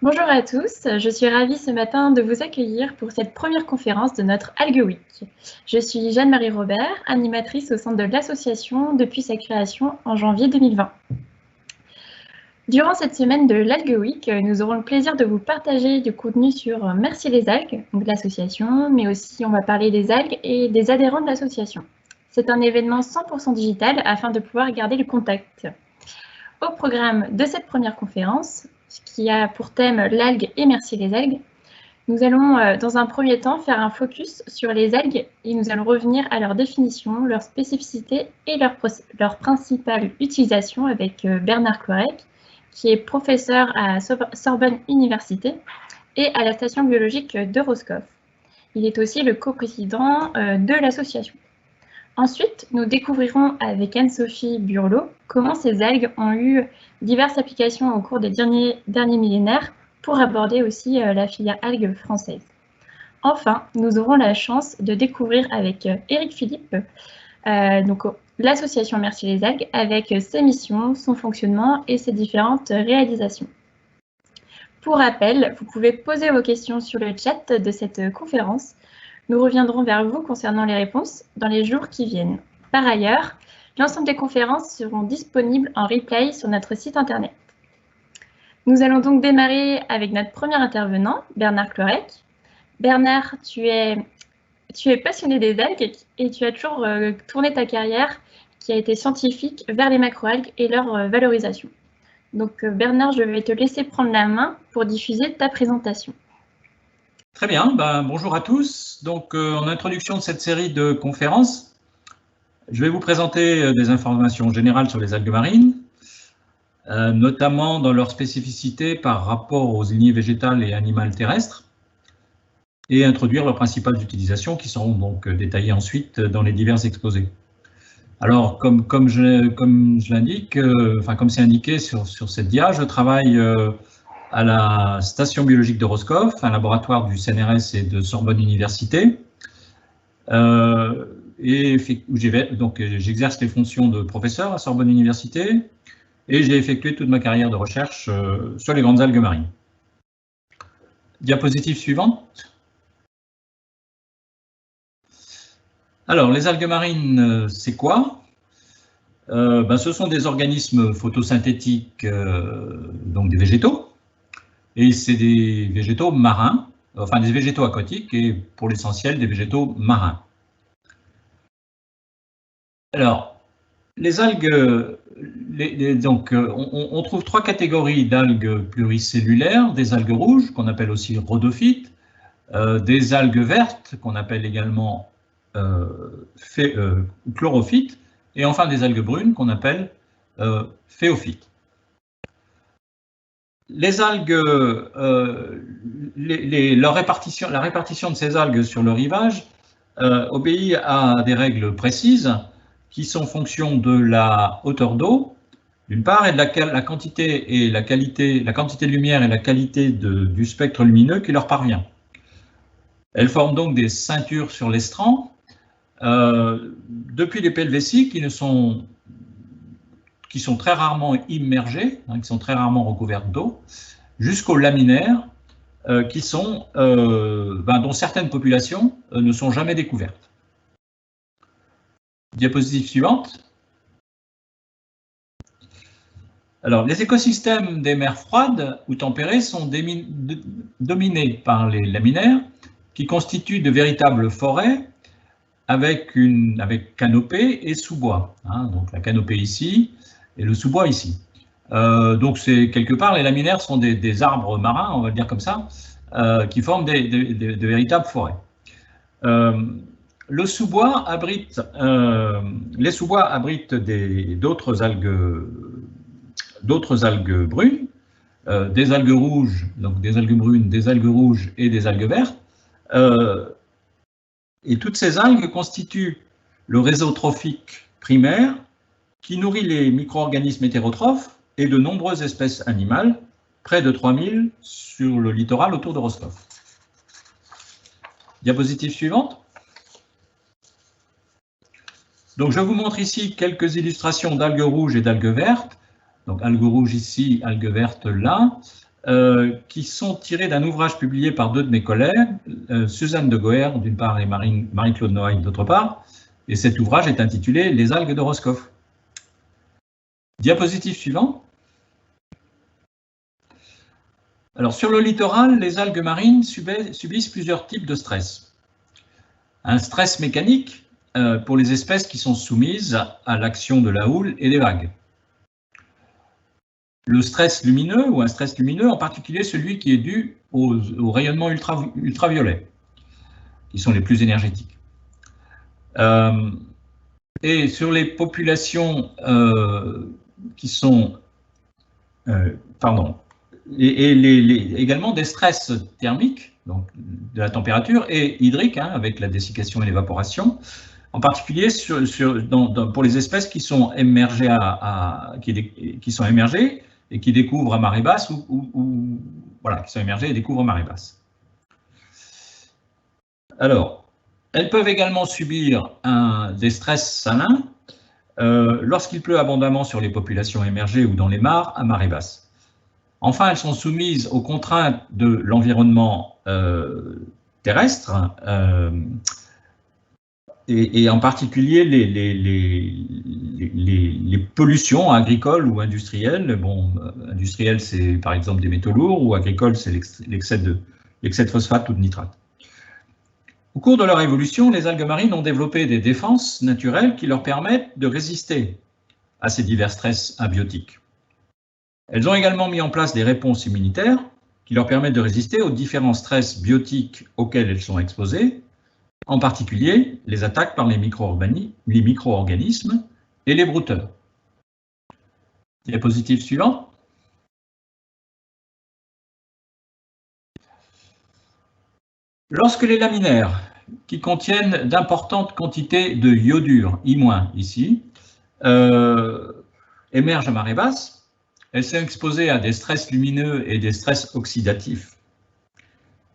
Bonjour à tous, je suis ravie ce matin de vous accueillir pour cette première conférence de notre Algue Week. Je suis Jeanne-Marie Robert, animatrice au sein de l'association depuis sa création en janvier 2020. Durant cette semaine de l'Algue Week, nous aurons le plaisir de vous partager du contenu sur Merci les algues, donc l'association, mais aussi on va parler des algues et des adhérents de l'association. C'est un événement 100% digital afin de pouvoir garder le contact. Au programme de cette première conférence, qui a pour thème l'algue et merci les algues, nous allons dans un premier temps faire un focus sur les algues et nous allons revenir à leur définition, leur spécificité et leur principale utilisation avec Bernard Clorec, qui est professeur à Sorbonne Université et à la station biologique de Roscoff. Il est aussi le coprésident de l'association. Ensuite, nous découvrirons avec Anne-Sophie Burlot comment ces algues ont eu diverses applications au cours des derniers millénaires pour aborder aussi la filière algues française. Enfin, nous aurons la chance de découvrir avec Éric Philippe l'association Merci les algues avec ses missions, son fonctionnement et ses différentes réalisations. Pour rappel, vous pouvez poser vos questions sur le chat de cette conférence. Nous reviendrons vers vous concernant les réponses dans les jours qui viennent. Par ailleurs, l'ensemble des conférences seront disponibles en replay sur notre site internet. Nous allons donc démarrer avec notre premier intervenant, Bernard Clorec. Bernard, tu es passionné des algues et tu as toujours tourné ta carrière qui a été scientifique vers les macroalgues et leur valorisation. Donc Bernard, je vais te laisser prendre la main pour diffuser ta présentation. Très bien, bonjour à tous. Donc en introduction de cette série de conférences, je vais vous présenter des informations générales sur les algues marines, notamment dans leur spécificité par rapport aux lignées végétales et animales terrestres, et introduire leurs principales utilisations qui seront donc détaillées ensuite dans les divers exposés. Alors, comme je l'indique, comme c'est indiqué sur cette dia, je travaille à la station biologique de Roscoff, un laboratoire du CNRS et de Sorbonne Université, et j'exerce les fonctions de professeur à Sorbonne Université, et j'ai effectué toute ma carrière de recherche sur les grandes algues marines. Diapositive suivante. Alors, les algues marines, c'est quoi? Ce sont des organismes photosynthétiques, donc des végétaux, et c'est des végétaux marins, enfin des végétaux aquatiques et pour l'essentiel des végétaux marins. Alors, les algues, on trouve trois catégories d'algues pluricellulaires, des algues rouges qu'on appelle aussi rhodophytes, des algues vertes qu'on appelle également chlorophytes, et enfin des algues brunes qu'on appelle phéophytes. Les algues, la répartition de ces algues sur le rivage obéit à des règles précises qui sont fonction de la hauteur d'eau, d'une part, et de la quantité et la qualité de lumière et la qualité du spectre lumineux qui leur parvient. Elles forment donc des ceintures sur l'estran, depuis les PLVC qui sont très rarement immergées, qui sont très rarement recouvertes d'eau, jusqu'aux laminaires, dont certaines populations ne sont jamais découvertes. Diapositive suivante. Alors, les écosystèmes des mers froides ou tempérées sont dominés par les laminaires, qui constituent de véritables forêts avec canopée et sous-bois. Donc la canopée ici et le sous-bois ici. Donc c'est quelque part, les laminaires sont des arbres marins, on va le dire comme ça, qui forment de véritables forêts. Les sous-bois abritent d'autres algues brunes, des algues rouges, donc des algues brunes, des algues rouges et des algues vertes. Et toutes ces algues constituent le réseau trophique primaire qui nourrit les micro-organismes hétérotrophes et de nombreuses espèces animales, près de 3000 sur le littoral autour de Roscoff. Diapositive suivante. Donc je vous montre ici quelques illustrations d'algues rouges et d'algues vertes. Donc algues rouges ici, algues vertes là. qui sont tirés d'un ouvrage publié par deux de mes collègues, Suzanne de Goër d'une part et Marie-Claude Noailles d'autre part. Et cet ouvrage est intitulé « Les algues de Roscoff ». Diapositive suivante. Alors, sur le littoral, les algues marines subissent plusieurs types de stress. Un stress mécanique pour les espèces qui sont soumises à l'action de la houle et des vagues. Le stress lumineux, ou un stress lumineux, en particulier celui qui est dû au rayonnement ultraviolet, qui sont les plus énergétiques. Et sur les populations qui sont... également des stress thermiques, donc de la température, et hydrique, avec la dessiccation et l'évaporation, en particulier pour les espèces qui sont émergées, qui sont émergées et qui découvrent à marée basse, voilà, qui sont émergées et découvrent à marée basse. Alors, elles peuvent également subir des stress salins lorsqu'il pleut abondamment sur les populations émergées ou dans les mares à marée basse. Enfin, elles sont soumises aux contraintes de l'environnement terrestre, et en particulier les pollutions agricoles ou industrielles. Bon, industrielles, c'est par exemple des métaux lourds, ou agricoles, c'est l'excès de phosphate ou de nitrate. Au cours de leur évolution, les algues marines ont développé des défenses naturelles qui leur permettent de résister à ces divers stress abiotiques. Elles ont également mis en place des réponses immunitaires qui leur permettent de résister aux différents stress biotiques auxquels elles sont exposées, en particulier les attaques par les micro-organismes et les brouteurs. Diapositive suivante. Lorsque les laminaires, qui contiennent d'importantes quantités de iodure, I- ici, émergent à marée basse, elles sont exposées à des stress lumineux et des stress oxydatifs.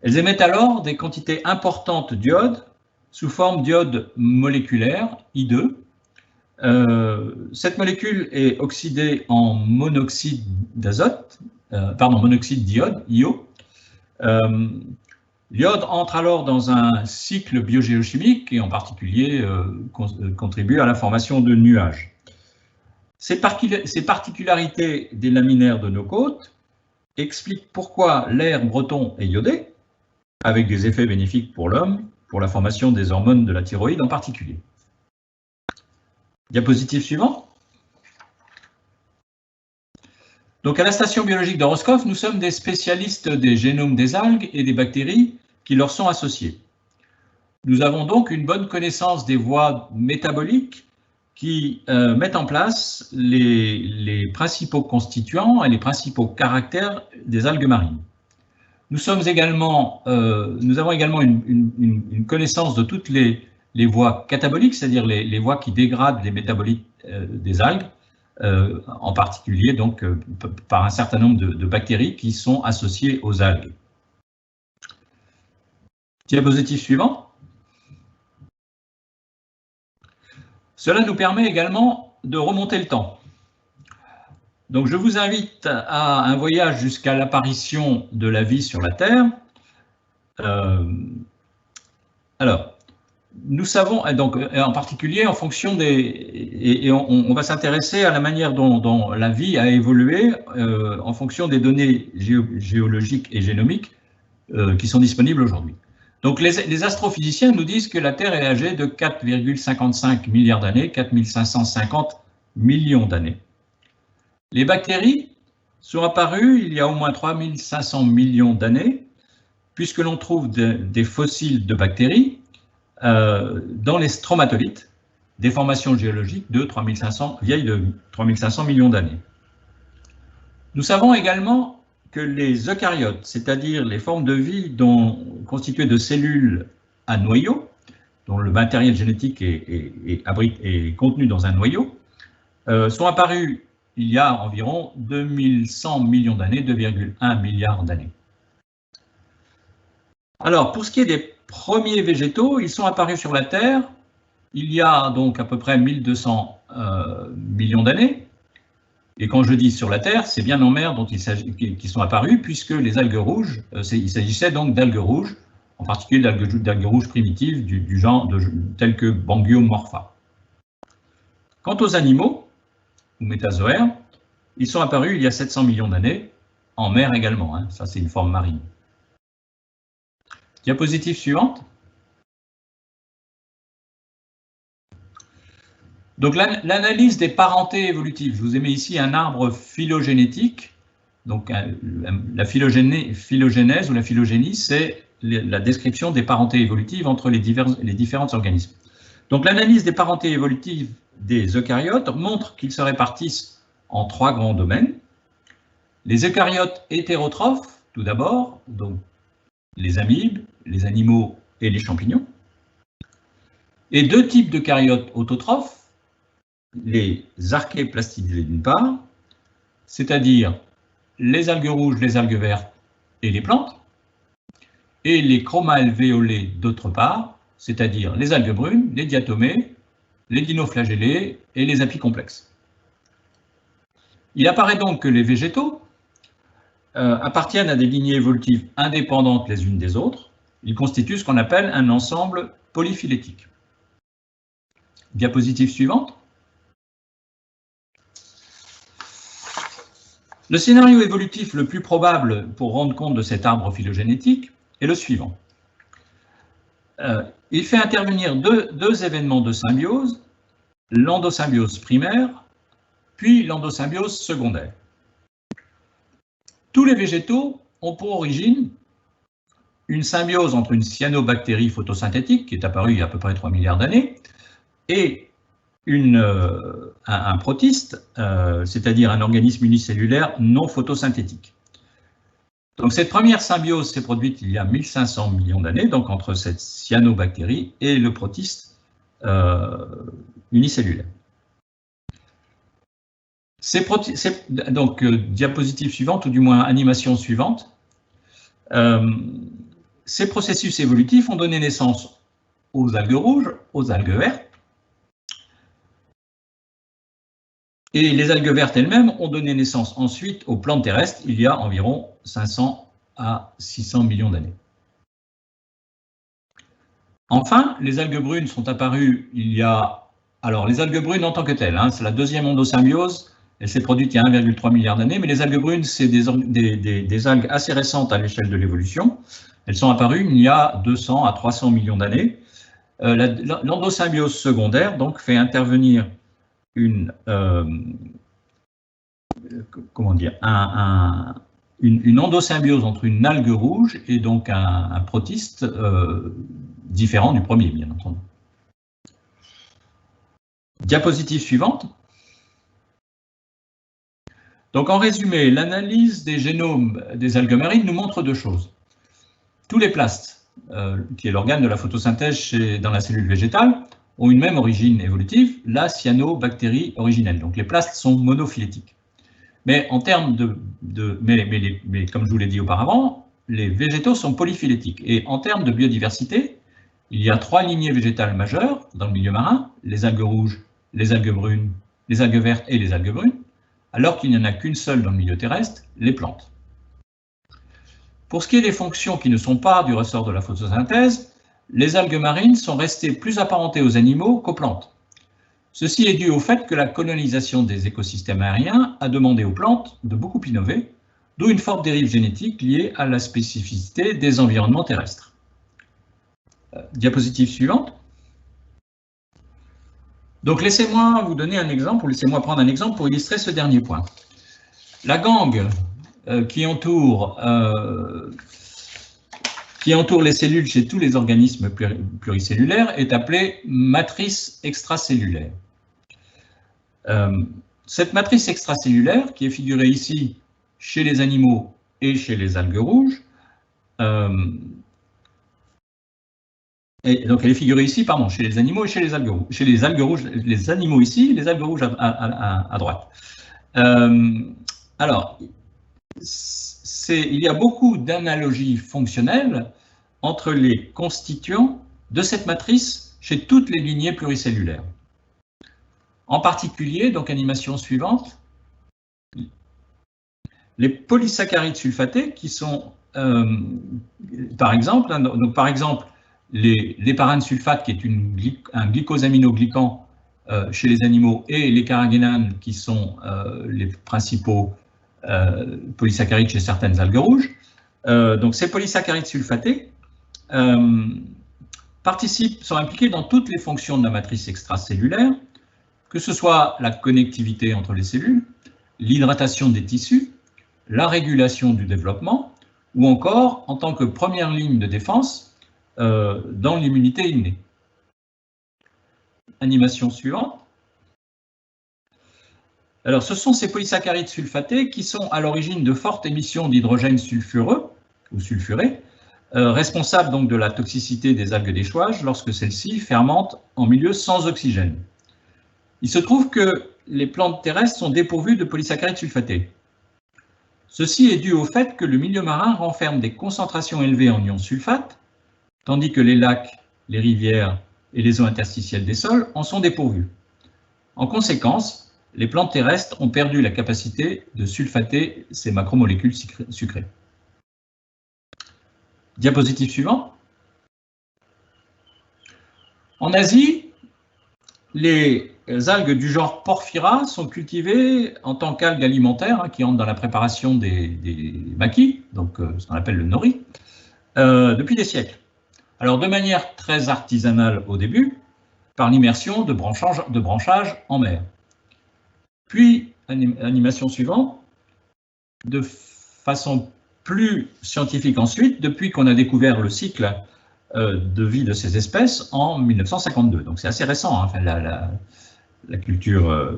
Elles émettent alors des quantités importantes d'iode sous forme d'iode moléculaire, I2. Cette molécule est oxydée en monoxyde d'azote, monoxyde d'iode, IO. L'iode entre alors dans un cycle biogéochimique et en particulier contribue à la formation de nuages. Ces particularités des laminaires de nos côtes expliquent pourquoi l'air breton est iodé, avec des effets bénéfiques pour l'homme, pour la formation des hormones de la thyroïde en particulier. Diapositive suivante. Donc à la station biologique de Roscoff, nous sommes des spécialistes des génomes des algues et des bactéries qui leur sont associées. Nous avons donc une bonne connaissance des voies métaboliques qui mettent en place les principaux constituants et les principaux caractères des algues marines. Nous avons également une connaissance de toutes les voies cataboliques, c'est-à-dire les voies qui dégradent les métabolites des algues, en particulier donc par un certain nombre de bactéries qui sont associées aux algues. Diapositive suivante. Cela nous permet également de remonter le temps. Donc je vous invite à un voyage jusqu'à l'apparition de la vie sur la Terre. Alors, nous savons, donc, en particulier en fonction des... on va s'intéresser à la manière dont la vie a évolué en fonction des données géologiques et génomiques qui sont disponibles aujourd'hui. Donc les astrophysiciens nous disent que la Terre est âgée de 4,55 milliards d'années, 4550 millions d'années. Les bactéries sont apparues il y a au moins 3500 millions d'années, puisque l'on trouve des fossiles de bactéries dans les stromatolites, des formations géologiques vieilles de 3500 millions d'années. Nous savons également que les eucaryotes, c'est-à-dire les formes de vie constituées de cellules à noyau, dont le matériel génétique est contenu dans un noyau, sont apparus il y a environ 2100 millions d'années, 2,1 milliards d'années. Alors, pour ce qui est des premiers végétaux, ils sont apparus sur la Terre il y a donc à peu près 1200 millions d'années. Et quand je dis sur la Terre, c'est bien en mer dont qui sont apparus, puisque les algues rouges, il s'agissait donc d'algues rouges, en particulier d'algues rouges primitives du genre telles que Bangiomorpha. Quant aux animaux, ou métazoaires, ils sont apparus il y a 700 millions d'années, en mer également, hein. Ça c'est une forme marine. Diapositive suivante. Donc l'analyse des parentés évolutives, je vous ai mis ici un arbre phylogénétique. Donc la phylogénèse ou la phylogénie, c'est la description des parentés évolutives entre les différents organismes. Donc l'analyse des parentés évolutives des eucaryotes montre qu'ils se répartissent en 3 grands domaines. Les eucaryotes hétérotrophes, tout d'abord, donc les amibes, les animaux et les champignons. Et 2 types d'eucaryotes autotrophes, les archéplastidés d'une part, c'est-à-dire les algues rouges, les algues vertes et les plantes, et les chromalvéolés d'autre part, c'est-à-dire les algues brunes, les diatomées, les dinoflagellés et les apicomplexes. Il apparaît donc que les végétaux appartiennent à des lignées évolutives indépendantes les unes des autres. Ils constituent ce qu'on appelle un ensemble polyphylétique. Diapositive suivante. Le scénario évolutif le plus probable pour rendre compte de cet arbre phylogénétique est le suivant. Il fait intervenir deux événements de symbiose, l'endosymbiose primaire, puis l'endosymbiose secondaire. Tous les végétaux ont pour origine une symbiose entre une cyanobactérie photosynthétique, qui est apparue il y a à peu près 3 milliards d'années, et un protiste, c'est-à-dire un organisme unicellulaire non photosynthétique. Donc cette première symbiose s'est produite il y a 1500 millions d'années, donc entre cette cyanobactérie et le protiste unicellulaire. Donc diapositive suivante, ou du moins animation suivante. Ces processus évolutifs ont donné naissance aux algues rouges, aux algues vertes. Et les algues vertes elles-mêmes ont donné naissance ensuite aux plantes terrestres il y a environ 500 à 600 millions d'années. Enfin, les algues brunes sont apparues il y a... Alors, les algues brunes en tant que telles, hein, c'est la deuxième endosymbiose, elle s'est produite il y a 1,3 milliard d'années, mais les algues brunes, c'est des algues assez récentes à l'échelle de l'évolution. Elles sont apparues il y a 200 à 300 millions d'années. L'endosymbiose secondaire, donc, fait intervenir une endosymbiose entre une algue rouge et donc un protiste différent du premier, bien entendu. Diapositive suivante. Donc en résumé, l'analyse des génomes des algues marines nous montre deux choses. Tous les plastes, qui est l'organe de la photosynthèse dans la cellule végétale, ont une même origine évolutive, la cyanobactérie originelle. Donc les plastes sont monophylétiques. Mais en termes mais comme je vous l'ai dit auparavant, les végétaux sont polyphylétiques. Et en termes de biodiversité, il y a 3 lignées végétales majeures dans le milieu marin, les algues rouges, les algues brunes, les algues vertes et les algues brunes, alors qu'il n'y en a qu'une seule dans le milieu terrestre, les plantes. Pour ce qui est des fonctions qui ne sont pas du ressort de la photosynthèse, les algues marines sont restées plus apparentées aux animaux qu'aux plantes. Ceci est dû au fait que la colonisation des écosystèmes aériens a demandé aux plantes de beaucoup innover, d'où une forte dérive génétique liée à la spécificité des environnements terrestres. Diapositive suivante. Donc laissez-moi vous donner un exemple, ou laissez-moi prendre un exemple pour illustrer ce dernier point. La gangue qui entoure les cellules chez tous les organismes pluricellulaires est appelée matrice extracellulaire. Cette matrice extracellulaire, qui est figurée ici chez les animaux et chez les algues rouges, et donc elle est figurée ici, pardon, chez les animaux et chez les algues rouges. Chez les algues rouges, les animaux ici, les algues rouges à droite. Alors, il y a beaucoup d'analogies fonctionnelles entre les constituants de cette matrice chez toutes les lignées pluricellulaires. En particulier, donc animation suivante, les polysaccharides sulfatés qui sont, par exemple, l'héparane sulfate qui est un glycosaminoglycan chez les animaux et les carragénanes qui sont les principaux polysaccharides chez certaines algues rouges. Donc ces polysaccharides sulfatés sont impliqués dans toutes les fonctions de la matrice extracellulaire, que ce soit la connectivité entre les cellules, l'hydratation des tissus, la régulation du développement, ou encore en tant que première ligne de défense dans l'immunité innée. Animation suivante. Alors, ce sont ces polysaccharides sulfatés qui sont à l'origine de fortes émissions d'hydrogène sulfureux ou sulfuré, responsables donc de la toxicité des algues d'échouage lorsque celles-ci fermentent en milieu sans oxygène. Il se trouve que les plantes terrestres sont dépourvues de polysaccharides sulfatés. Ceci est dû au fait que le milieu marin renferme des concentrations élevées en ions sulfate, tandis que les lacs, les rivières et les eaux interstitielles des sols en sont dépourvus. En conséquence, les plantes terrestres ont perdu la capacité de sulfater ces macromolécules sucrées. Diapositive suivante. En Asie, les algues du genre Porphyra sont cultivées en tant qu'algues alimentaires qui entrent dans la préparation des makis, donc ce qu'on appelle le nori, depuis des siècles. Alors de manière très artisanale au début, par l'immersion de branchage en mer. Puis, animation suivante, de façon plus scientifique ensuite, depuis qu'on a découvert le cycle de vie de ces espèces en 1952. Donc c'est assez récent, hein, enfin, la culture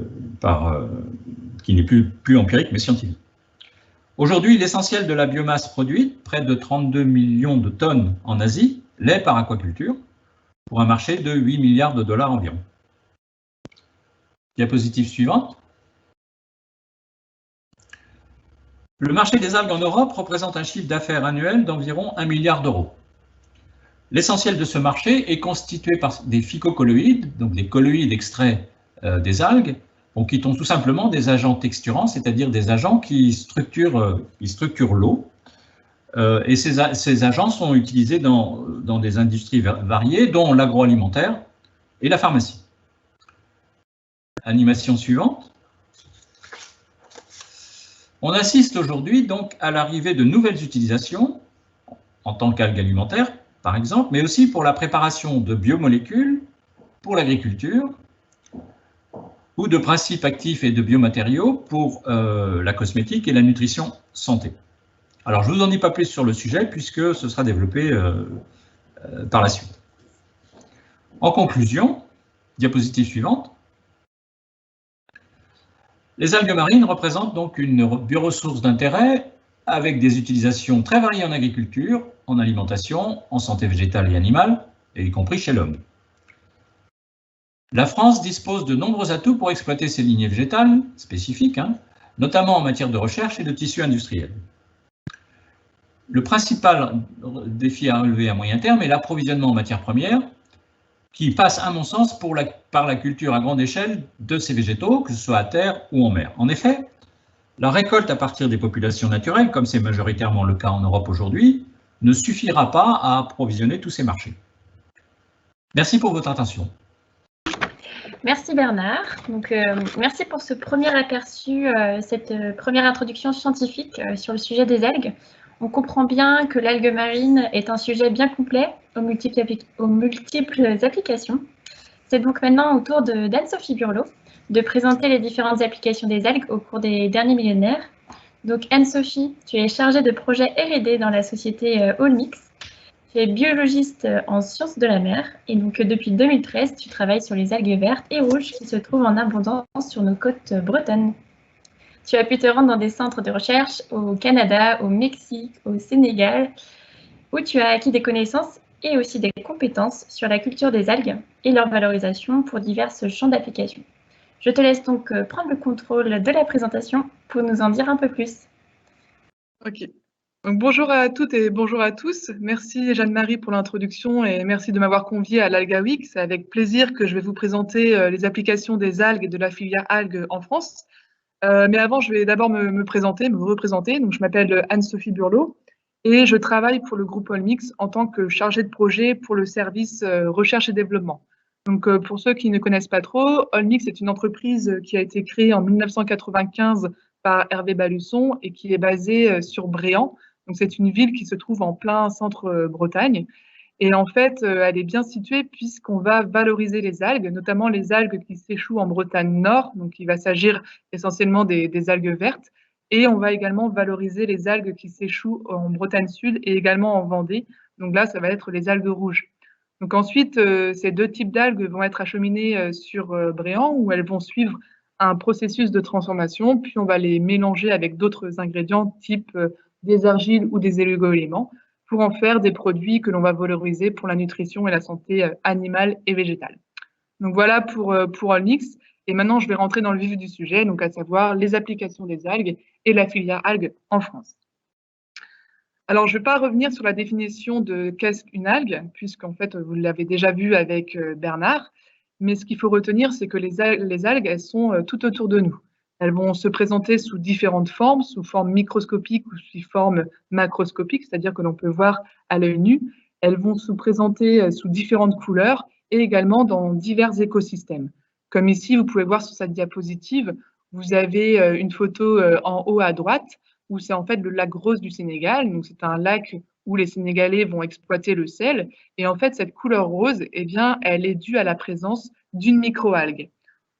qui n'est plus empirique mais scientifique. Aujourd'hui, l'essentiel de la biomasse produite, près de 32 millions de tonnes en Asie, l'est par aquaculture, pour un marché de 8 milliards de dollars environ. Diapositive suivante. Le marché des algues en Europe représente un chiffre d'affaires annuel d'environ 1 milliard d'euros. L'essentiel de ce marché est constitué par des phycocolloïdes, donc des colloïdes extraits des algues, qui sont tout simplement des agents texturants, c'est-à-dire des agents qui structurent l'eau. Et ces agents sont utilisés dans des industries variées, dont l'agroalimentaire et la pharmacie. Animation suivante. On assiste aujourd'hui donc à l'arrivée de nouvelles utilisations en tant qu'algues alimentaires, par exemple, mais aussi pour la préparation de biomolécules, pour l'agriculture, ou de principes actifs et de biomatériaux pour la cosmétique et la nutrition santé. Alors, je ne vous en dis pas plus sur le sujet, puisque ce sera développé par la suite. En conclusion, diapositive suivante. Les algues marines représentent donc une bioressource d'intérêt avec des utilisations très variées en agriculture, en alimentation, en santé végétale et animale, et y compris chez l'homme. La France dispose de nombreux atouts pour exploiter ces lignées végétales spécifiques, notamment en matière de recherche et de tissus industriels. Le principal défi à relever à moyen terme est l'approvisionnement en matières premières, qui passe, à mon sens, par la culture à grande échelle de ces végétaux, que ce soit à terre ou en mer. En effet, la récolte à partir des populations naturelles, comme c'est majoritairement le cas en Europe aujourd'hui, ne suffira pas à approvisionner tous ces marchés. Merci pour votre attention. Merci Bernard. Donc, merci pour ce premier aperçu, cette première introduction scientifique sur le sujet des algues. On comprend bien que l'algue marine est un sujet bien complet aux multiples applications. C'est donc maintenant au tour d'Anne-Sophie Burlot de présenter les différentes applications des algues au cours des derniers millénaires. Donc Anne-Sophie, tu es chargée de projet R&D dans la société Allmix. Tu es biologiste en sciences de la mer et donc depuis 2013, tu travailles sur les algues vertes et rouges qui se trouvent en abondance sur nos côtes bretonnes. Tu as pu te rendre dans des centres de recherche au Canada, au Mexique, au Sénégal, où tu as acquis des connaissances et aussi des compétences sur la culture des algues et leur valorisation pour divers champs d'application. Je te laisse donc prendre le contrôle de la présentation pour nous en dire un peu plus. Ok. Donc, bonjour à toutes et bonjour à tous. Merci Jeanne-Marie pour l'introduction et merci de m'avoir conviée à l'Alga Week. C'est avec plaisir que je vais vous présenter les applications des algues et de la filière algues en France. Mais avant, je vais d'abord me représenter. Donc, je m'appelle Anne-Sophie Burlot et je travaille pour le groupe Olmix en tant que chargée de projet pour le service recherche et développement. Donc, pour ceux qui ne connaissent pas trop, Olmix est une entreprise qui a été créée en 1995 par Hervé Balusson et qui est basée sur Bréant. Donc, c'est une ville qui se trouve en plein centre Bretagne. Et en fait, elle est bien située puisqu'on va valoriser les algues, notamment les algues qui s'échouent en Bretagne Nord. Donc, il va s'agir essentiellement des algues vertes. Et on va également valoriser les algues qui s'échouent en Bretagne Sud et également en Vendée. Donc là, ça va être les algues rouges. Donc ensuite, ces deux types d'algues vont être acheminées sur Bréant où elles vont suivre un processus de transformation. Puis on va les mélanger avec d'autres ingrédients type des argiles ou des oligo-éléments pour en faire des produits que l'on va valoriser pour la nutrition et la santé animale et végétale. Donc voilà pour Olmix. Et maintenant, je vais rentrer dans le vif du sujet, donc à savoir les applications des algues et la filière algues en France. Alors, je ne vais pas revenir sur la définition de qu'est-ce qu'une algue, puisqu'en fait, vous l'avez déjà vu avec Bernard. Mais ce qu'il faut retenir, c'est que les algues, elles sont tout autour de nous. Elles vont se présenter sous différentes formes, sous forme microscopique ou sous forme macroscopique, c'est-à-dire que l'on peut voir à l'œil nu. Elles vont se présenter sous différentes couleurs et également dans divers écosystèmes. Comme ici, vous pouvez voir sur cette diapositive, vous avez une photo en haut à droite où c'est en fait le lac Rose du Sénégal. Donc, c'est un lac où les Sénégalais vont exploiter le sel. Et en fait, cette couleur rose, eh bien, elle est due à la présence d'une microalgue.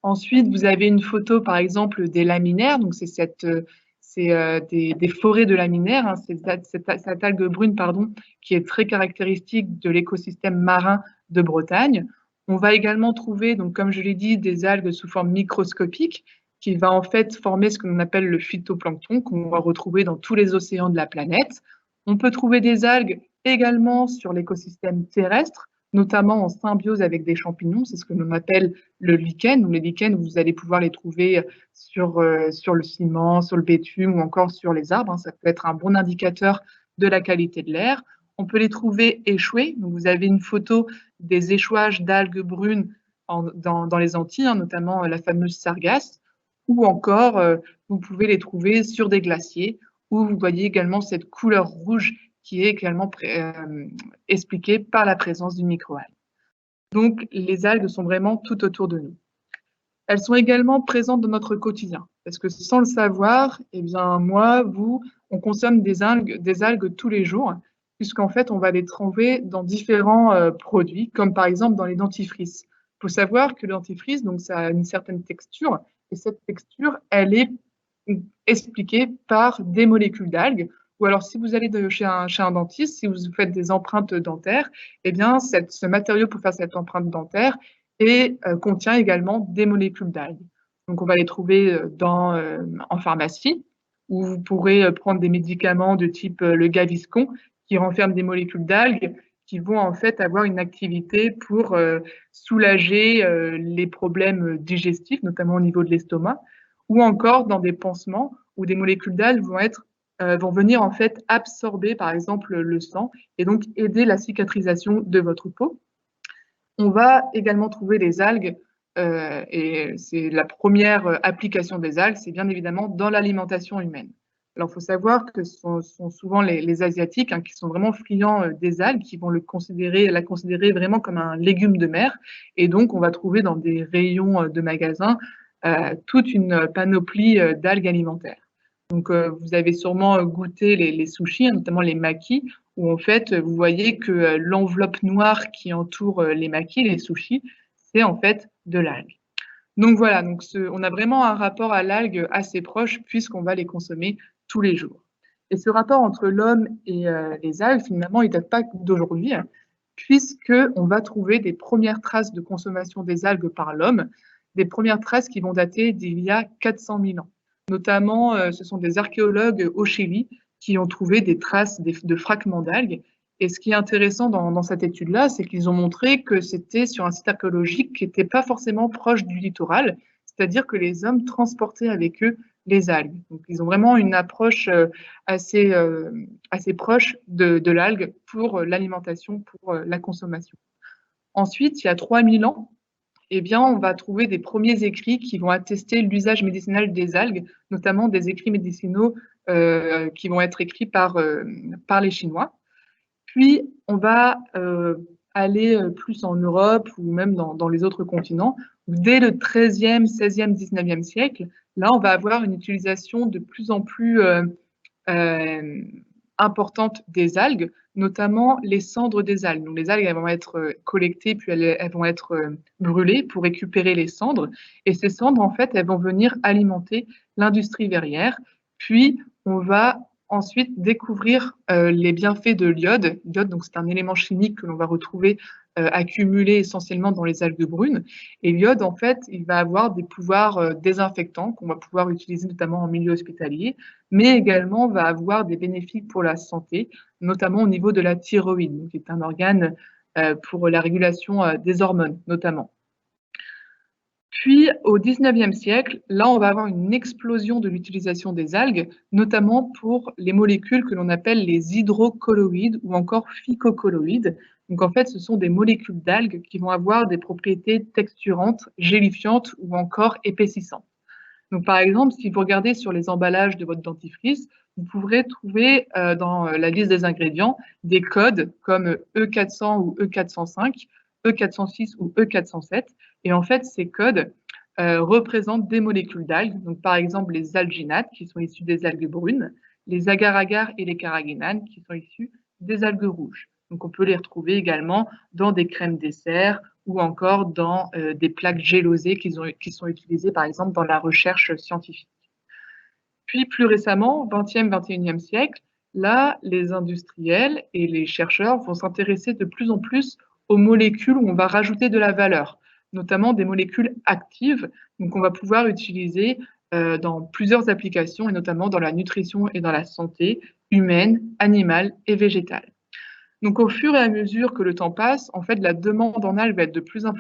Ensuite, vous avez une photo, par exemple, des laminaires. Donc, des forêts de laminaires. Hein, cette algue brune, pardon, qui est très caractéristique de l'écosystème marin de Bretagne. On va également trouver, donc, comme je l'ai dit, des algues sous forme microscopique qui va en fait former ce que l'on appelle le phytoplancton, qu'on va retrouver dans tous les océans de la planète. On peut trouver des algues également sur l'écosystème terrestre, notamment en symbiose avec des champignons, c'est ce que l'on appelle le lichen. Les lichens, vous allez pouvoir les trouver sur le ciment, sur le bitume ou encore sur les arbres. Hein. Ça peut être un bon indicateur de la qualité de l'air. On peut les trouver échoués. Donc, vous avez une photo des échouages d'algues brunes dans les Antilles, hein, notamment la fameuse sargasse, ou encore vous pouvez les trouver sur des glaciers où vous voyez également cette couleur rouge qui est également expliquée par la présence d'une microalgue. Donc, les algues sont vraiment tout autour de nous. Elles sont également présentes dans notre quotidien, parce que sans le savoir, eh bien, moi, vous, on consomme des algues tous les jours, puisqu'en fait, on va les trouver dans différents produits, comme par exemple dans les dentifrices. Il faut savoir que le dentifrice, donc, ça a une certaine texture, et cette texture, elle est expliquée par des molécules d'algues. Ou alors, si vous allez chez un dentiste, si vous faites des empreintes dentaires, eh bien, ce matériau pour faire cette empreinte dentaire contient également des molécules d'algues. Donc, on va les trouver en pharmacie, où vous pourrez prendre des médicaments de type le Gaviscon, qui renferment des molécules d'algues, qui vont en fait avoir une activité pour soulager les problèmes digestifs, notamment au niveau de l'estomac, ou encore dans des pansements où des molécules d'algues vont venir en fait absorber par exemple le sang et donc aider la cicatrisation de votre peau. On va également trouver les algues et c'est la première application des algues, c'est bien évidemment dans l'alimentation humaine. Alors, il faut savoir que ce sont souvent les Asiatiques hein, qui sont vraiment friands des algues, qui vont la considérer vraiment comme un légume de mer. Et donc, on va trouver dans des rayons de magasins toute une panoplie d'algues alimentaires. Donc, vous avez sûrement goûté les sushis, hein, notamment les makis, où en fait, vous voyez que l'enveloppe noire qui entoure les makis, les sushis, c'est en fait de l'algue. Donc voilà, on a vraiment un rapport à l'algue assez proche puisqu'on va les consommer tous les jours. Et ce rapport entre l'homme et les algues, finalement, il ne date pas d'aujourd'hui, hein, puisqu'on va trouver des premières traces de consommation des algues par l'homme, des premières traces qui vont dater d'il y a 400 000 ans. Notamment, ce sont des archéologues au Chili qui ont trouvé des traces de fragments d'algues. Et ce qui est intéressant dans cette étude-là, c'est qu'ils ont montré que c'était sur un site archéologique qui n'était pas forcément proche du littoral, c'est-à-dire que les hommes transportaient avec eux les algues. Donc, ils ont vraiment une approche assez proche de l'algue pour l'alimentation, pour la consommation. Ensuite, il y a 3000 ans, eh bien, on va trouver des premiers écrits qui vont attester l'usage médicinal des algues, notamment des écrits médicinaux qui vont être écrits par les Chinois. Puis, on va aller plus en Europe ou même dans les autres continents. Dès le XIIIe, XVIe, XIXe siècle, là, on va avoir une utilisation de plus en plus importante des algues, notamment les cendres des algues. Donc, les algues, elles vont être collectées, puis elles vont être brûlées pour récupérer les cendres. Et ces cendres, en fait, elles vont venir alimenter l'industrie verrière. Puis, on va ensuite découvrir les bienfaits de l'iode. L'iode, donc, c'est un élément chimique que l'on va retrouver accumulé essentiellement dans les algues brunes. Et l'iode, en fait, il va avoir des pouvoirs désinfectants qu'on va pouvoir utiliser notamment en milieu hospitalier, mais également va avoir des bénéfices pour la santé, notamment au niveau de la thyroïde, qui est un organe pour la régulation des hormones, notamment. Puis, au XIXe siècle, là, on va avoir une explosion de l'utilisation des algues, notamment pour les molécules que l'on appelle les hydrocolloïdes ou encore phycocolloïdes. Donc, en fait, ce sont des molécules d'algues qui vont avoir des propriétés texturantes, gélifiantes ou encore épaississantes. Donc, par exemple, si vous regardez sur les emballages de votre dentifrice, vous pourrez trouver dans la liste des ingrédients des codes comme E400 ou E405, E406 ou E407. Et en fait, ces codes représentent des molécules d'algues, donc par exemple les alginates qui sont issus des algues brunes, les agar-agar et les carrageenanes qui sont issus des algues rouges. Donc on peut les retrouver également dans des crèmes dessert ou encore dans des plaques gélosées qui sont utilisées par exemple dans la recherche scientifique. Puis plus récemment, 20e, 21e siècle, là, les industriels et les chercheurs vont s'intéresser de plus en plus aux molécules où on va rajouter de la valeur, notamment des molécules actives, donc on va pouvoir utiliser dans plusieurs applications, et notamment dans la nutrition et dans la santé humaine, animale et végétale. Donc au fur et à mesure que le temps passe, en fait, la demande en algues va être de plus en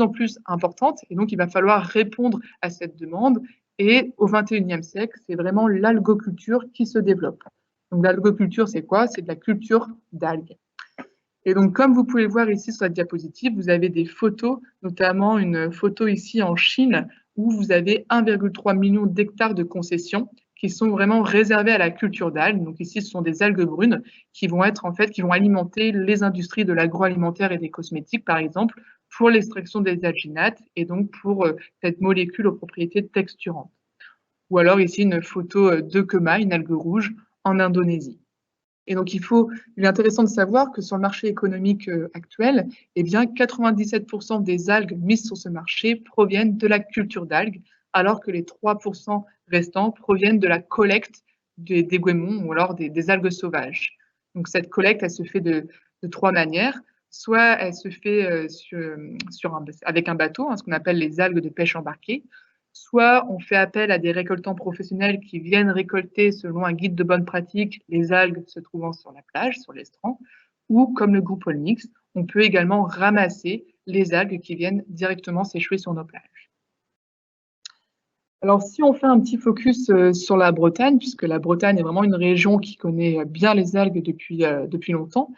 plus importante, et donc il va falloir répondre à cette demande. Et au XXIe siècle, c'est vraiment l'algoculture qui se développe. Donc l'algoculture, c'est quoi? C'est de la culture d'algues. Et donc, comme vous pouvez le voir ici sur la diapositive, vous avez des photos, notamment une photo ici en Chine, où vous avez 1,3 million d'hectares de concessions qui sont vraiment réservées à la culture d'algues. Donc ici, ce sont des algues brunes qui vont être en fait, qui vont alimenter les industries de l'agroalimentaire et des cosmétiques, par exemple, pour l'extraction des alginates et donc pour cette molécule aux propriétés texturantes. Ou alors ici, une photo de Kema, une algue rouge, en Indonésie. Et donc, il est intéressant de savoir que sur le marché économique actuel, eh bien, 97% des algues mises sur ce marché proviennent de la culture d'algues, alors que les 3% restants proviennent de la collecte des goémons ou alors des algues sauvages. Donc, cette collecte, elle se fait de trois manières. Soit elle se fait avec un bateau, ce qu'on appelle les algues de pêche embarquées. Soit on fait appel à des récoltants professionnels qui viennent récolter, selon un guide de bonne pratique, les algues se trouvant sur la plage, sur l'estran, ou comme le groupe Olmix, on peut également ramasser les algues qui viennent directement s'échouer sur nos plages. Alors, si on fait un petit focus sur la Bretagne, puisque la Bretagne est vraiment une région qui connaît bien les algues depuis longtemps,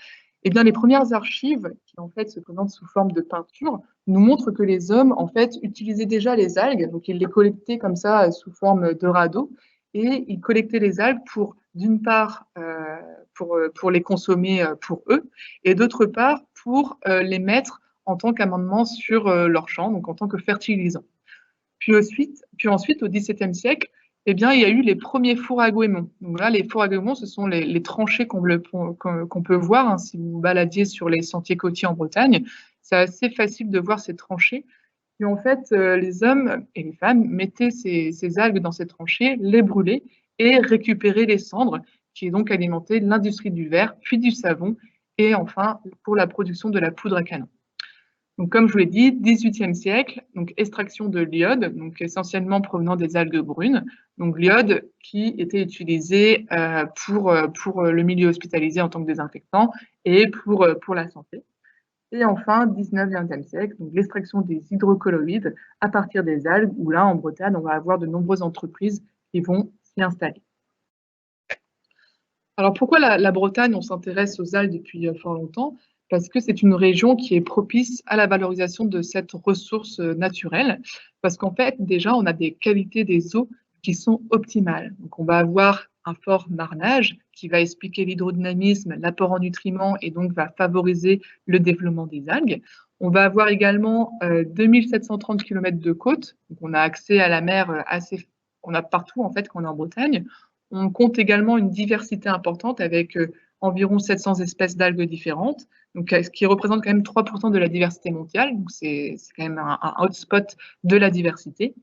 eh bien, les premières archives, qui en fait se présentent sous forme de peinture, nous montrent que les hommes en fait utilisaient déjà les algues, donc ils les collectaient comme ça sous forme de radeaux, et ils collectaient les algues pour, d'une part, pour les consommer pour eux, et d'autre part, pour les mettre en tant qu'amendement sur leur champ, donc en tant que fertilisant. Puis ensuite, au XVIIe siècle, eh bien, il y a eu les premiers fours à goémons. Donc là, les fours à goémons, ce sont les tranchées qu'on peut voir si vous vous baladiez sur les sentiers côtiers en Bretagne. C'est assez facile de voir ces tranchées. Et en fait, les hommes et les femmes mettaient ces algues dans ces tranchées, les brûlaient et récupéraient les cendres, qui est donc alimentaient l'industrie du verre, puis du savon, et enfin pour la production de la poudre à canon. Donc, comme je vous l'ai dit, 18e siècle, donc extraction de l'iode, donc essentiellement provenant des algues brunes. Donc l'iode qui était utilisé pour le milieu hospitalisé en tant que désinfectant et pour la santé. Et enfin, 19e siècle, donc l'extraction des hydrocolloïdes à partir des algues, où là, en Bretagne, on va avoir de nombreuses entreprises qui vont s'y installer. Alors, pourquoi la Bretagne, on s'intéresse aux algues depuis fort longtemps? parce que c'est une région qui est propice à la valorisation de cette ressource naturelle, parce qu'en fait, déjà, on a des qualités des eaux qui sont optimales. Donc, on va avoir un fort marnage qui va expliquer l'hydrodynamisme, l'apport en nutriments et donc va favoriser le développement des algues. On va avoir également 2730 km de côte, donc on a accès à la mer assez, on a partout en fait quand on est en Bretagne. On compte également une diversité importante avec environ 700 espèces d'algues différentes, donc, ce qui représente quand même 3% de la diversité mondiale, donc c'est quand même un hotspot de la diversité.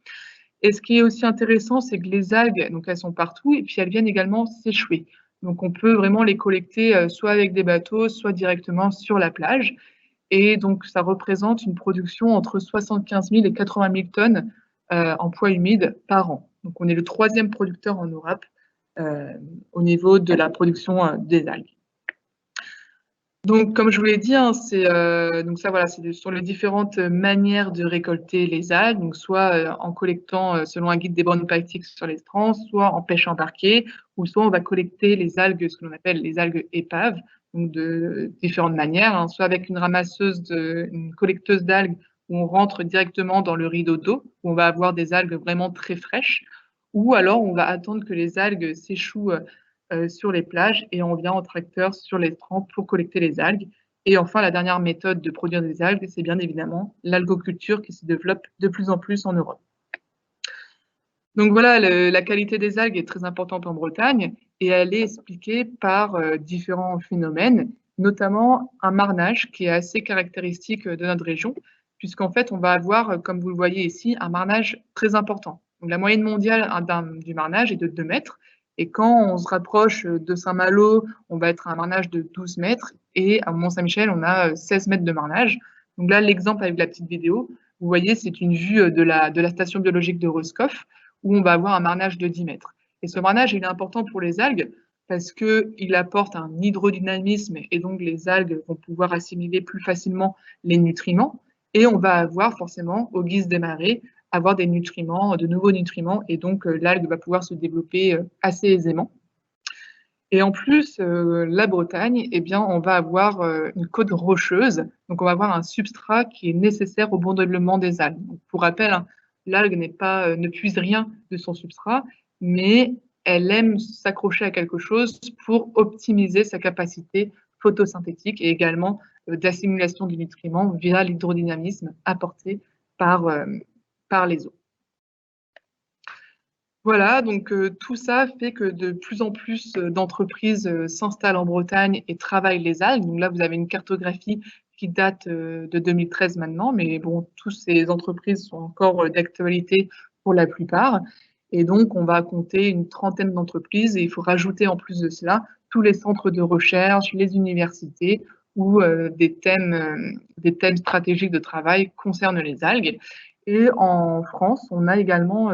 Et ce qui est aussi intéressant, c'est que les algues, donc elles sont partout, et puis elles viennent également s'échouer. Donc on peut vraiment les collecter soit avec des bateaux, soit directement sur la plage. Et donc ça représente une production entre 75 000 et 80 000 tonnes en poids humide par an. Donc on est le 3e producteur en Europe au niveau de la production des algues. Donc, comme je vous l'ai dit, hein, donc ça, voilà, c'est sur les différentes manières de récolter les algues, donc soit en collectant selon un guide des bonnes pratiques sur les strands, soit en pêche embarquée, ou soit on va collecter les algues, ce que l'on appelle les algues épaves, donc de différentes manières, hein, soit avec une ramasseuse, une collecteuse d'algues, où on rentre directement dans le rideau d'eau, où on va avoir des algues vraiment très fraîches, ou alors on va attendre que les algues s'échouent sur les plages et on vient en tracteur sur les strands pour collecter les algues. Et enfin, la dernière méthode de produire des algues, c'est bien évidemment l'algoculture qui se développe de plus en plus en Europe. Donc voilà, la qualité des algues est très importante en Bretagne et elle est expliquée par différents phénomènes, notamment un marnage qui est assez caractéristique de notre région, puisqu'en fait, on va avoir, comme vous le voyez ici, un marnage très important. Donc la moyenne mondiale du marnage est de 2 mètres. Et quand on se rapproche de Saint-Malo, on va être à un marnage de 12 mètres. Et à Mont-Saint-Michel, on a 16 mètres de marnage. Donc là, l'exemple avec la petite vidéo, vous voyez, c'est une vue de la station biologique de Roscoff, où on va avoir un marnage de 10 mètres. Et ce marnage, il est important pour les algues parce qu'il apporte un hydrodynamisme et donc les algues vont pouvoir assimiler plus facilement les nutriments. Et on va avoir forcément, au guise des marées, avoir des nutriments, de nouveaux nutriments, et donc l'algue va pouvoir se développer assez aisément. Et en plus, la Bretagne, eh bien, on va avoir une côte rocheuse, donc on va avoir un substrat qui est nécessaire au bon développement des algues. Donc, pour rappel, hein, l'algue ne puise rien de son substrat, mais elle aime s'accrocher à quelque chose pour optimiser sa capacité photosynthétique et également d'assimilation du nutriment via l'hydrodynamisme apporté par les eaux. Voilà, donc tout ça fait que de plus en plus d'entreprises s'installent en Bretagne et travaillent les algues. Donc là, vous avez une cartographie qui date de 2013 maintenant, mais bon, toutes ces entreprises sont encore d'actualité pour la plupart. Et donc, on va compter une trentaine d'entreprises et il faut rajouter en plus de cela tous les centres de recherche, les universités où des thèmes stratégiques de travail concernent les algues. Et en France, on a également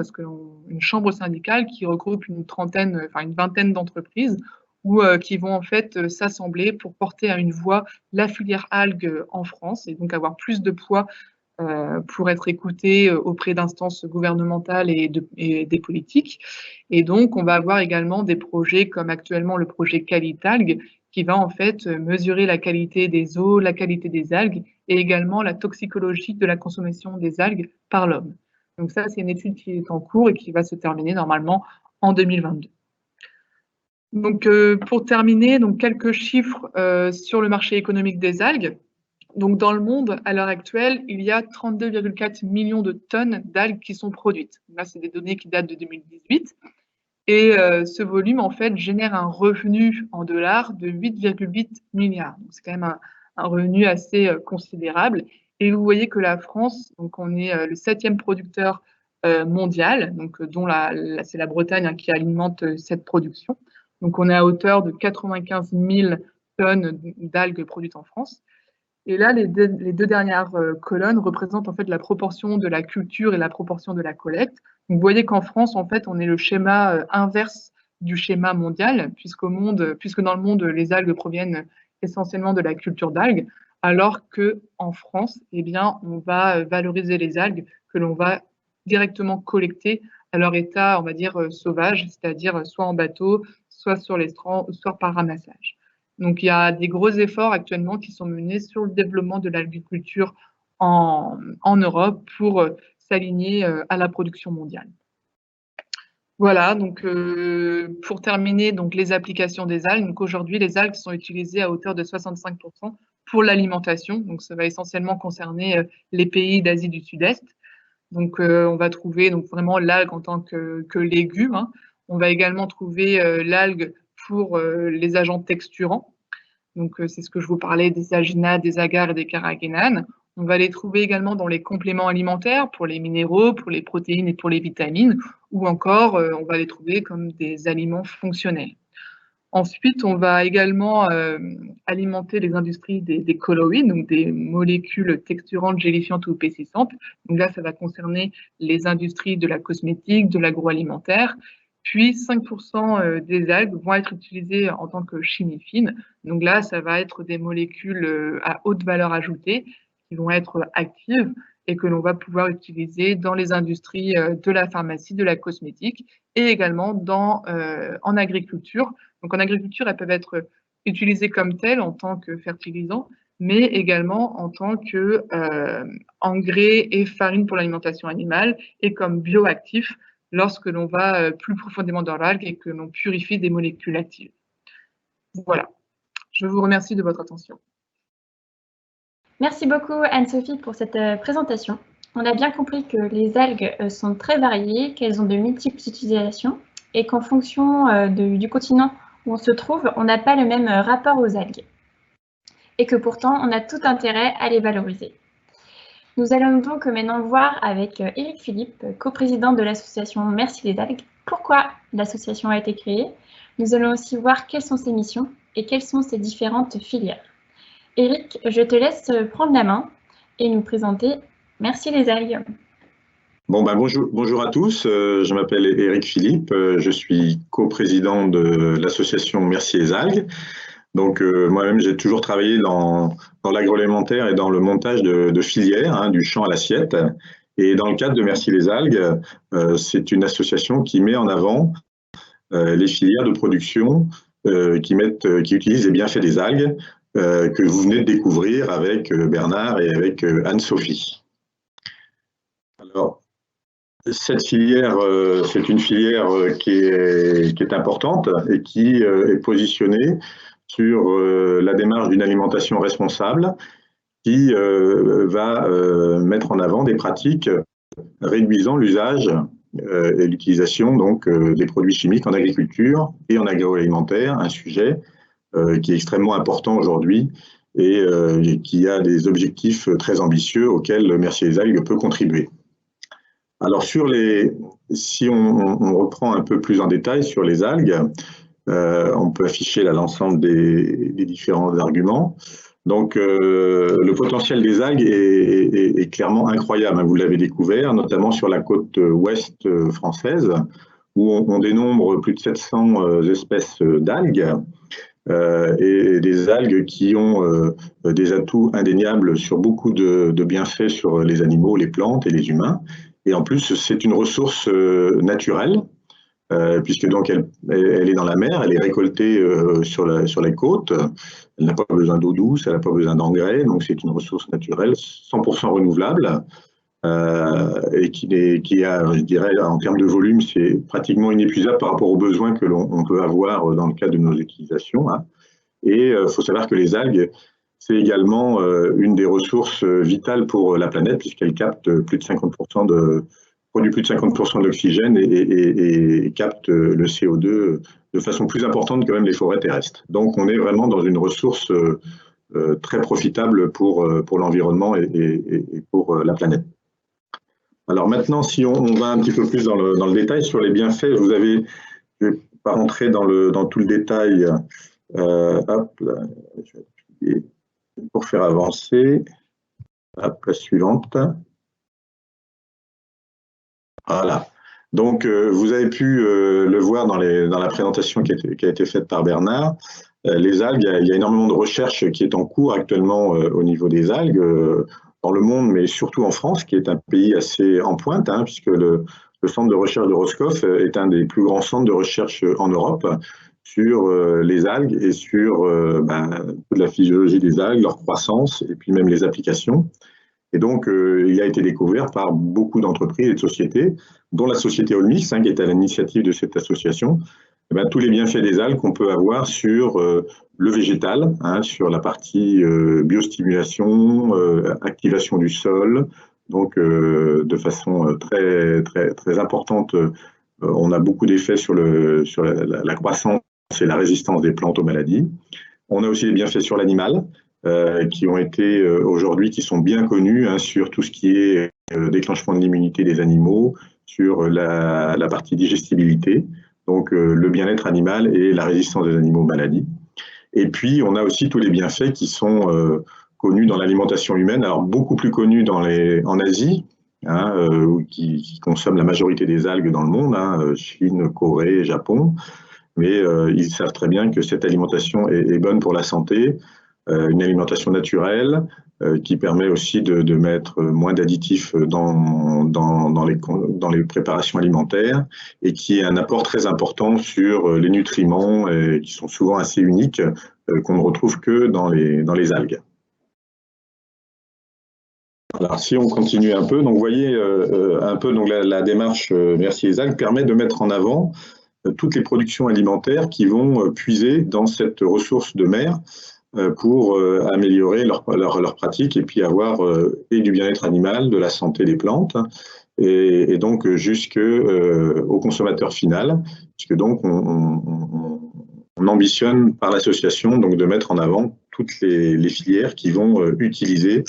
une chambre syndicale qui regroupe une vingtaine d'entreprises qui vont en fait s'assembler pour porter à une voix la filière algues en France et donc avoir plus de poids pour être écouté auprès d'instances gouvernementales et des politiques. Et donc, on va avoir également des projets comme actuellement le projet Qualitalgue qui va en fait mesurer la qualité des eaux, la qualité des algues et également la toxicologie de la consommation des algues par l'homme. Donc ça, c'est une étude qui est en cours et qui va se terminer normalement en 2022. Donc pour terminer, donc quelques chiffres sur le marché économique des algues. Donc dans le monde, à l'heure actuelle, il y a 32,4 millions de tonnes d'algues qui sont produites. Là, c'est des données qui datent de 2018. Et ce volume, en fait, génère un revenu en dollars de 8,8 milliards. Donc, c'est quand même un revenu assez considérable. Et vous voyez que la France, donc on est le 7e producteur mondial, donc dont c'est la Bretagne qui alimente cette production. Donc on est à hauteur de 95 000 tonnes d'algues produites en France. Et là, les deux dernières colonnes représentent en fait la proportion de la culture et la proportion de la collecte. Donc, vous voyez qu'en France, en fait, on est le schéma inverse du schéma mondial, puisque dans le monde, les algues proviennent essentiellement de la culture d'algues, alors qu'en France, eh bien, on va valoriser les algues que l'on va directement collecter à leur état, on va dire, sauvage, c'est-à-dire soit en bateau, soit sur les strands, soit par ramassage. Donc, il y a des gros efforts actuellement qui sont menés sur le développement de l'agriculture en Europe pour s'aligner à la production mondiale. Voilà, donc pour terminer, donc les applications des algues. Donc aujourd'hui, les algues sont utilisées à hauteur de 65% pour l'alimentation. Donc ça va essentiellement concerner les pays d'Asie du Sud-Est. Donc on va trouver donc vraiment l'algue en tant que légume, hein. On va également trouver l'algue pour les agents texturants. Donc c'est ce que je vous parlais des alginats, des agars et des carragénanes. On va les trouver également dans les compléments alimentaires pour les minéraux, pour les protéines et pour les vitamines, ou encore on va les trouver comme des aliments fonctionnels. Ensuite, on va également alimenter les industries des colloïdes, donc des molécules texturantes, gélifiantes ou épaississantes. Donc là, ça va concerner les industries de la cosmétique, de l'agroalimentaire. Puis 5% des algues vont être utilisées en tant que chimie fine. Donc là, ça va être des molécules à haute valeur ajoutée qui vont être actives et que l'on va pouvoir utiliser dans les industries de la pharmacie, de la cosmétique et également en agriculture. Donc en agriculture, elles peuvent être utilisées comme telles en tant que fertilisants, mais également en tant que engrais et farine pour l'alimentation animale et comme bioactifs lorsque l'on va plus profondément dans l'algue et que l'on purifie des molécules actives. Voilà. Je vous remercie de votre attention. Merci beaucoup Anne-Sophie pour cette présentation. On a bien compris que les algues sont très variées, qu'elles ont de multiples utilisations et qu'en fonction du continent où on se trouve, on n'a pas le même rapport aux algues. Et que pourtant, on a tout intérêt à les valoriser. Nous allons donc maintenant voir avec Éric Philippe, coprésident de l'association Merci les algues, pourquoi l'association a été créée. Nous allons aussi voir quelles sont ses missions et quelles sont ses différentes filières. Éric, je te laisse prendre la main et nous présenter Merci les algues. Bon, bonjour à tous, je m'appelle Éric Philippe, je suis coprésident de l'association Merci les algues. Donc moi-même, j'ai toujours travaillé dans l'agroalimentaire et dans le montage de filières, hein, du champ à l'assiette. Et dans le cadre de Merci les algues, c'est une association qui met en avant les filières de production qui utilisent les bienfaits des algues que vous venez de découvrir avec Bernard et avec Anne-Sophie. Alors, cette filière, c'est une filière qui est importante et qui est positionnée sur la démarche d'une alimentation responsable qui va mettre en avant des pratiques réduisant l'usage et l'utilisation donc des produits chimiques en agriculture et en agroalimentaire, un sujet qui est extrêmement important aujourd'hui et qui a des objectifs très ambitieux auxquels Merci les algues peut contribuer. Alors si on reprend un peu plus en détail sur les algues, on peut afficher l'ensemble des différents arguments. Donc le potentiel des algues est clairement incroyable, hein, vous l'avez découvert, notamment sur la côte ouest française, où on dénombre plus de 700 espèces d'algues. Et des algues qui ont des atouts indéniables sur beaucoup de bienfaits sur les animaux, les plantes et les humains. Et en plus, c'est une ressource naturelle, puisque donc elle est dans la mer, elle est récoltée sur les côtes, elle n'a pas besoin d'eau douce, elle n'a pas besoin d'engrais, donc c'est une ressource naturelle 100% renouvelable. Et qui a, je dirais, en termes de volume, c'est pratiquement inépuisable par rapport aux besoins que l'on peut avoir dans le cadre de nos utilisations, hein. Et il faut savoir que les algues, c'est également une des ressources vitales pour la planète, puisqu'elles captent plus de 50% produit plus de 50% d'oxygène et captent le CO2 de façon plus importante que même les forêts terrestres. Donc on est vraiment dans une ressource très profitable pour l'environnement et pour la planète. Alors maintenant, si on va un petit peu plus dans le détail sur les bienfaits, je ne vais pas rentrer dans tout le détail. Hop, là, je vais appuyer pour faire avancer. Hop, la suivante. Voilà. Donc, vous avez pu le voir dans la présentation qui a été faite par Bernard. Les algues, il y a énormément de recherches qui est en cours actuellement au niveau des algues. Dans le monde, mais surtout en France, qui est un pays assez en pointe, hein, puisque le centre de recherche de Roscoff est un des plus grands centres de recherche en Europe sur les algues et sur toute la physiologie des algues, leur croissance et puis même les applications. Et donc, il a été découvert par beaucoup d'entreprises et de sociétés, dont la société Olmix, qui est à l'initiative de cette association, tous les bienfaits des algues qu'on peut avoir sur le végétal, sur la partie biostimulation, activation du sol. Donc, de façon très, très, très importante, on a beaucoup d'effets sur la croissance et la résistance des plantes aux maladies. On a aussi des bienfaits sur l'animal, qui ont été aujourd'hui, qui sont bien connus sur tout ce qui est déclenchement de l'immunité des animaux, sur la partie digestibilité, donc le bien-être animal et la résistance des animaux aux maladies. Et puis, on a aussi tous les bienfaits qui sont connus dans l'alimentation humaine, alors beaucoup plus connus en Asie, qui consomment la majorité des algues dans le monde, Chine, Corée, Japon, mais ils savent très bien que cette alimentation est bonne pour la santé, une alimentation naturelle qui permet aussi de mettre moins d'additifs dans les préparations alimentaires et qui est un apport très important sur les nutriments qui sont souvent assez uniques, qu'on ne retrouve que dans les algues. Alors, si on continue un peu, donc vous voyez un peu donc la démarche Merci les algues permet de mettre en avant toutes les productions alimentaires qui vont puiser dans cette ressource de mer pour améliorer leur pratique et puis avoir et du bien-être animal, de la santé des plantes et donc jusqu'au consommateur final, puisque donc on ambitionne par l'association donc de mettre en avant toutes les filières qui vont utiliser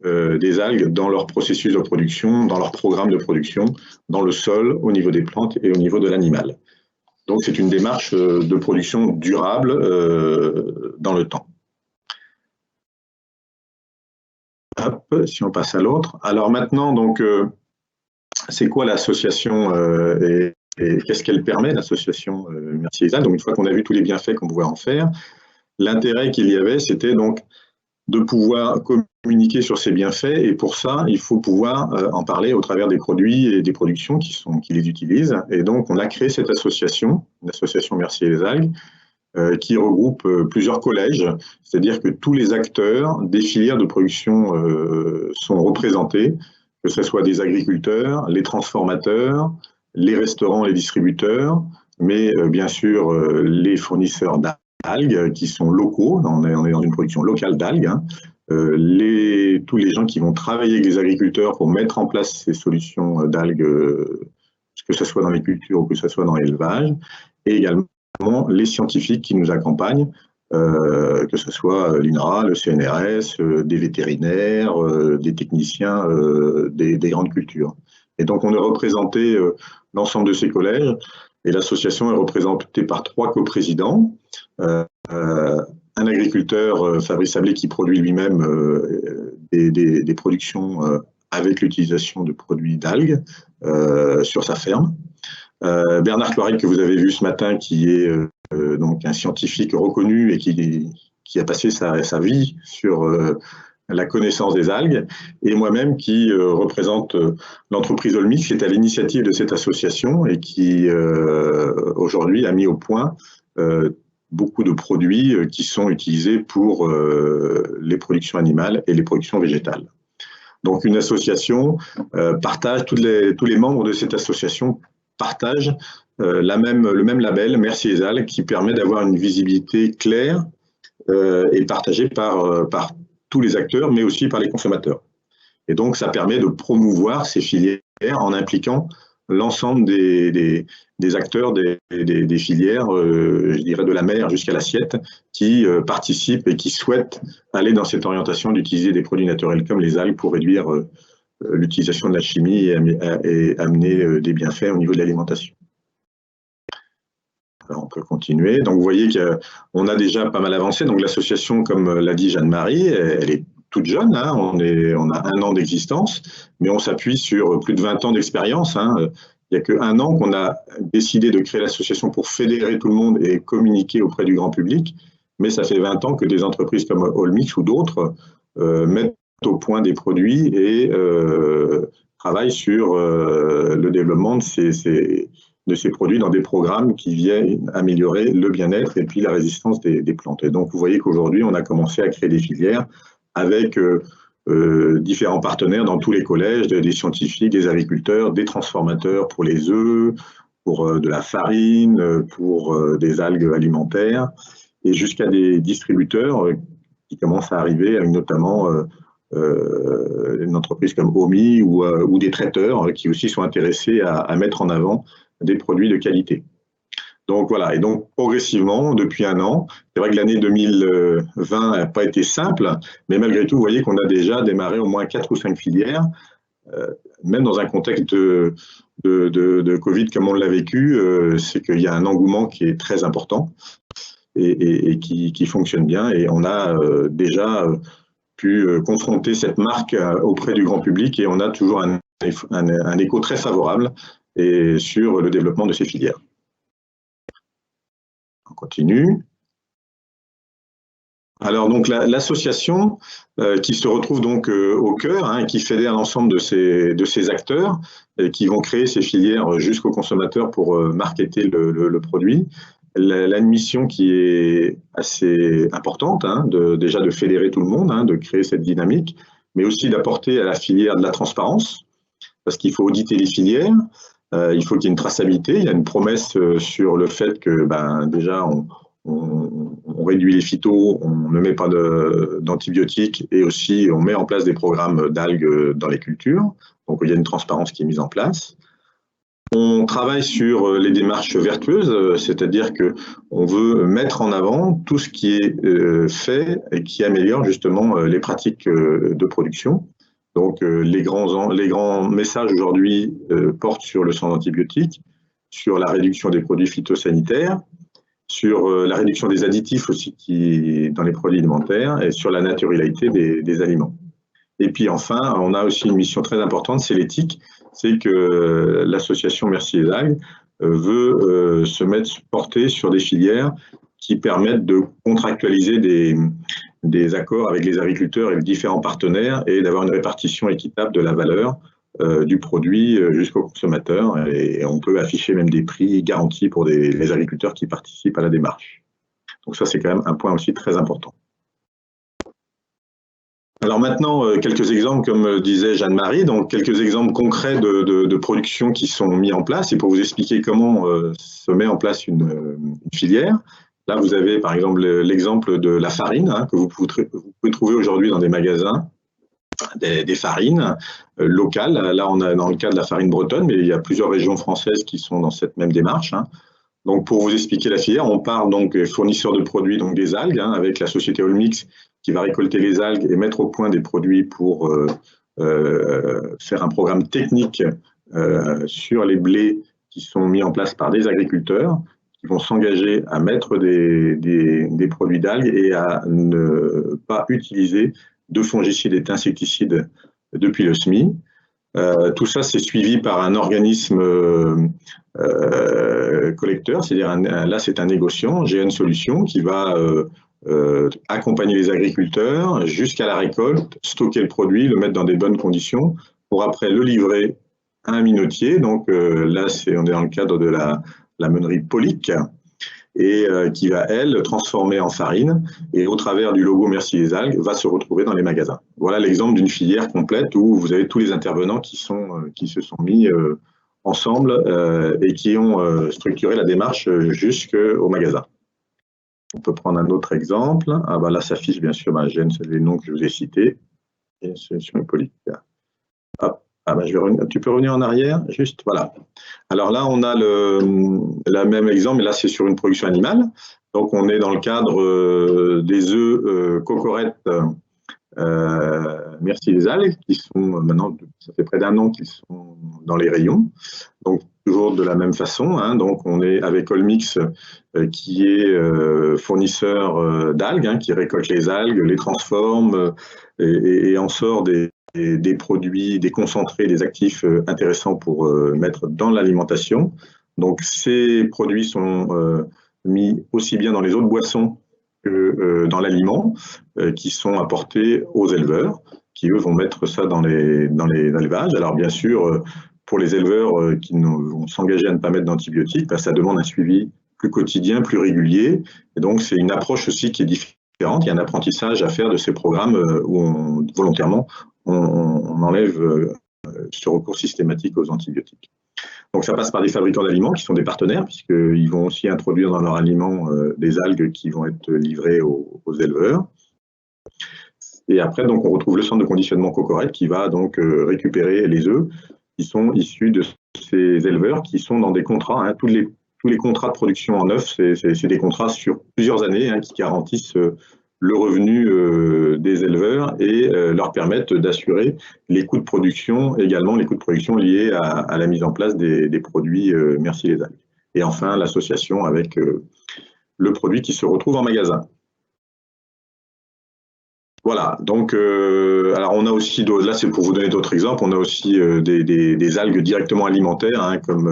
des algues dans leur processus de production, dans leur programme de production, dans le sol, au niveau des plantes et au niveau de l'animal. Donc c'est une démarche de production durable dans le temps. Hop, si on passe à l'autre. Alors maintenant, donc, c'est quoi l'association et qu'est-ce qu'elle permet, l'association Merci les algues? Donc une fois qu'on a vu tous les bienfaits qu'on pouvait en faire, l'intérêt qu'il y avait, c'était donc de pouvoir communiquer sur ces bienfaits et pour ça, il faut pouvoir en parler au travers des produits et des productions qui les utilisent. Et donc, on a créé cette association, l'association Merci les algues, qui regroupe plusieurs collèges, c'est-à-dire que tous les acteurs des filières de production sont représentés, que ce soit des agriculteurs, les transformateurs, les restaurants, les distributeurs, mais bien sûr les fournisseurs d'algues qui sont locaux, on est dans une production locale d'algues, tous les gens qui vont travailler avec les agriculteurs pour mettre en place ces solutions d'algues, que ce soit dans les cultures ou que ce soit dans l'élevage, et également les scientifiques qui nous accompagnent, que ce soit l'INRA, le CNRS, des vétérinaires, des techniciens des grandes cultures. Et donc on a représenté l'ensemble de ces collèges, et l'association est représentée par 3 coprésidents, un agriculteur, Fabrice Sablé, qui produit lui-même des productions avec l'utilisation de produits d'algues sur sa ferme. Bernard Cloirec, que vous avez vu ce matin, qui est donc un scientifique reconnu et qui a passé sa vie sur la connaissance des algues, et moi-même qui représente l'entreprise Olmix, qui est à l'initiative de cette association et qui aujourd'hui a mis au point beaucoup de produits qui sont utilisés pour les productions animales et les productions végétales. Donc une association partage, tous les membres de cette association partagent le même label, Merci les algues, qui permet d'avoir une visibilité claire et partagée par tous les acteurs, mais aussi par les consommateurs. Et donc, ça permet de promouvoir ces filières en impliquant l'ensemble des acteurs des filières, je dirais de la mer jusqu'à l'assiette, qui participent et qui souhaitent aller dans cette orientation d'utiliser des produits naturels comme les algues pour réduire l'utilisation de la chimie et amener des bienfaits au niveau de l'alimentation. Alors, on peut continuer. Donc, vous voyez qu'on a déjà pas mal avancé. Donc, l'association, comme l'a dit Jeanne-Marie, elle est toute jeune. On a 1 an d'existence, mais on s'appuie sur plus de 20 ans d'expérience. Il n'y a que 1 an qu'on a décidé de créer l'association pour fédérer tout le monde et communiquer auprès du grand public. Mais ça fait 20 ans que des entreprises comme Olmix ou d'autres mettent au point des produits et travaillent sur le développement de de ces produits dans des programmes qui viennent améliorer le bien-être et puis la résistance des plantes. Et donc, vous voyez qu'aujourd'hui, on a commencé à créer des filières avec différents partenaires dans tous les collèges, des scientifiques, des agriculteurs, des transformateurs pour les œufs, pour de la farine, pour des algues alimentaires, et jusqu'à des distributeurs qui commencent à arriver, avec notamment une entreprise comme OMI ou des traiteurs qui aussi sont intéressés à mettre en avant des produits de qualité. Donc voilà, et donc progressivement, depuis un an, c'est vrai que l'année 2020 n'a pas été simple, mais malgré tout, vous voyez qu'on a déjà démarré au moins 4 ou 5 filières, même dans un contexte de Covid comme on l'a vécu, c'est qu'il y a un engouement qui est très important et qui fonctionne bien, et on a déjà pu confronter cette marque auprès du grand public, et on a toujours un écho très favorable et sur le développement de ces filières. On continue. Alors donc l'association qui se retrouve donc au cœur, qui fédère l'ensemble de ces acteurs qui vont créer ces filières jusqu'au consommateur pour marketer le produit. La mission qui est assez importante, déjà de fédérer tout le monde, de créer cette dynamique, mais aussi d'apporter à la filière de la transparence, parce qu'il faut auditer les filières, il faut qu'il y ait une traçabilité, il y a une promesse sur le fait que déjà on réduit les phytos, on ne met pas d'antibiotiques, et aussi on met en place des programmes d'algues dans les cultures, donc il y a une transparence qui est mise en place. On travaille sur les démarches vertueuses, c'est-à-dire qu'on veut mettre en avant tout ce qui est fait et qui améliore justement les pratiques de production. Donc les grands messages aujourd'hui portent sur le sans antibiotiques, sur la réduction des produits phytosanitaires, sur la réduction des additifs aussi dans les produits alimentaires, et sur la naturalité des aliments. Et puis enfin, on a aussi une mission très importante, c'est l'éthique. C'est que l'association Merci les algues veut se porter sur des filières qui permettent de contractualiser des accords avec les agriculteurs et les différents partenaires, et d'avoir une répartition équitable de la valeur du produit jusqu'au consommateur. Et on peut afficher même des prix garantis pour les agriculteurs qui participent à la démarche. Donc ça, c'est quand même un point aussi très important. Alors maintenant, quelques exemples, comme disait Jeanne-Marie, donc quelques exemples concrets de production qui sont mis en place, et pour vous expliquer comment se met en place une filière. Là, vous avez par exemple l'exemple de la farine, que vous pouvez trouver aujourd'hui dans des magasins, des farines locales. Là, on a dans le cas de la farine bretonne, mais il y a plusieurs régions françaises qui sont dans cette même démarche. Donc, pour vous expliquer la filière, on part donc fournisseur de produits, donc des algues, avec la société Olmix qui va récolter les algues et mettre au point des produits pour faire un programme technique sur les blés qui sont mis en place par des agriculteurs qui vont s'engager à mettre des produits d'algues et à ne pas utiliser de fongicides et d'insecticides depuis le semis. Tout ça, c'est suivi par un organisme collecteur, c'est-à-dire là, c'est un négociant, GN Solutions, qui va accompagner les agriculteurs jusqu'à la récolte, stocker le produit, le mettre dans des bonnes conditions, pour après le livrer à un minotier. Donc là, on est dans le cadre de la meunerie Polic, et qui va, elle, transformer en farine, et au travers du logo Merci les algues, va se retrouver dans les magasins. Voilà l'exemple d'une filière complète où vous avez tous les intervenants qui se sont mis ensemble et qui ont structuré la démarche jusqu'au magasin. On peut prendre un autre exemple. Là, s'affiche bien sûr c'est les noms que je vous ai cités. Et solution Polic. Tu peux revenir en arrière, juste, voilà. Alors là, on a le même exemple, mais là, c'est sur une production animale. Donc, on est dans le cadre des œufs cocorettes Merci les algues, qui sont maintenant, ça fait près d'un an qu'ils sont dans les rayons. Donc, toujours de la même façon. Donc, on est avec Olmix, qui est fournisseur d'algues, qui récolte les algues, les transforme et en sort des produits, des concentrés, des actifs intéressants pour mettre dans l'alimentation. Donc, ces produits sont mis aussi bien dans les eaux de boisson que dans l'aliment, qui sont apportés aux éleveurs, qui eux vont mettre ça dans l'élevage. Alors, bien sûr, pour les éleveurs qui vont s'engager à ne pas mettre d'antibiotiques, ça demande un suivi plus quotidien, plus régulier. Et donc, c'est une approche aussi qui est différente. Il y a un apprentissage à faire de ces programmes où volontairement, on enlève ce recours systématique aux antibiotiques. Donc, ça passe par des fabricants d'aliments qui sont des partenaires, puisqu'ils vont aussi introduire dans leur aliment des algues qui vont être livrées aux éleveurs. Et après, donc, on retrouve le centre de conditionnement Cocorette qui va donc récupérer les œufs qui sont issus de ces éleveurs qui sont dans des contrats. Tous les contrats de production en œufs, c'est des contrats sur plusieurs années qui garantissent le revenu des éleveurs et leur permettent d'assurer les coûts de production, également les coûts de production liés à la mise en place des produits Merci les algues. Et enfin, l'association avec le produit qui se retrouve en magasin. Voilà, donc alors on a aussi, là c'est pour vous donner d'autres exemples, on a aussi des algues directement alimentaires, comme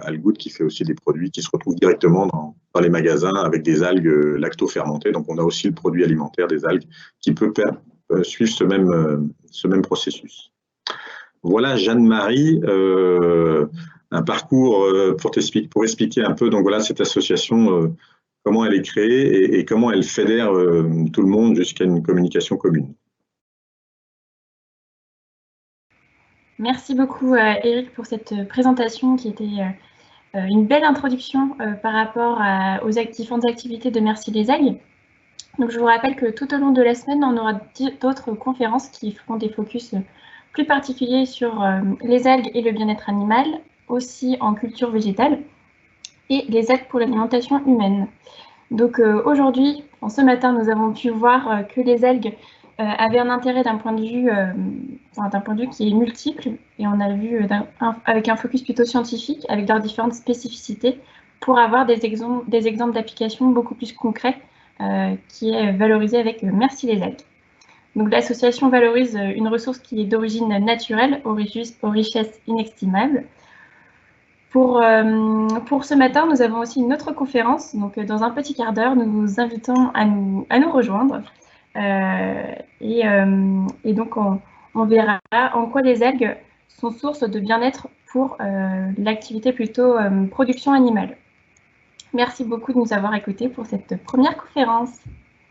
Algood qui fait aussi des produits qui se retrouvent directement dans les magasins avec des algues lacto-fermentées. Donc on a aussi le produit alimentaire des algues qui peut suivre ce même processus. Voilà Jeanne-Marie, un parcours pour expliquer un peu donc voilà, cette association, comment elle est créée et comment elle fédère tout le monde jusqu'à une communication commune. Merci beaucoup Eric pour cette présentation qui était une belle introduction par rapport aux différentes activités de Merci les algues. Donc je vous rappelle que tout au long de la semaine, on aura d'autres conférences qui feront des focus plus particuliers sur les algues et le bien-être animal, aussi en culture végétale, et les algues pour l'alimentation humaine. Donc aujourd'hui, ce matin, nous avons pu voir que les algues avaient un intérêt d'un point de vue qui est multiple, et on a vu avec un focus plutôt scientifique, avec leurs différentes spécificités, pour avoir des exemples d'applications beaucoup plus concrets qui est valorisé avec Merci les algues. Donc l'association valorise une ressource qui est d'origine naturelle, aux richesses inestimables. Pour ce matin, nous avons aussi une autre conférence. Donc, dans un petit quart d'heure, nous vous invitons à nous rejoindre. Et donc, on verra en quoi les algues sont source de bien-être pour l'activité plutôt production animale. Merci beaucoup de nous avoir écoutés pour cette première conférence.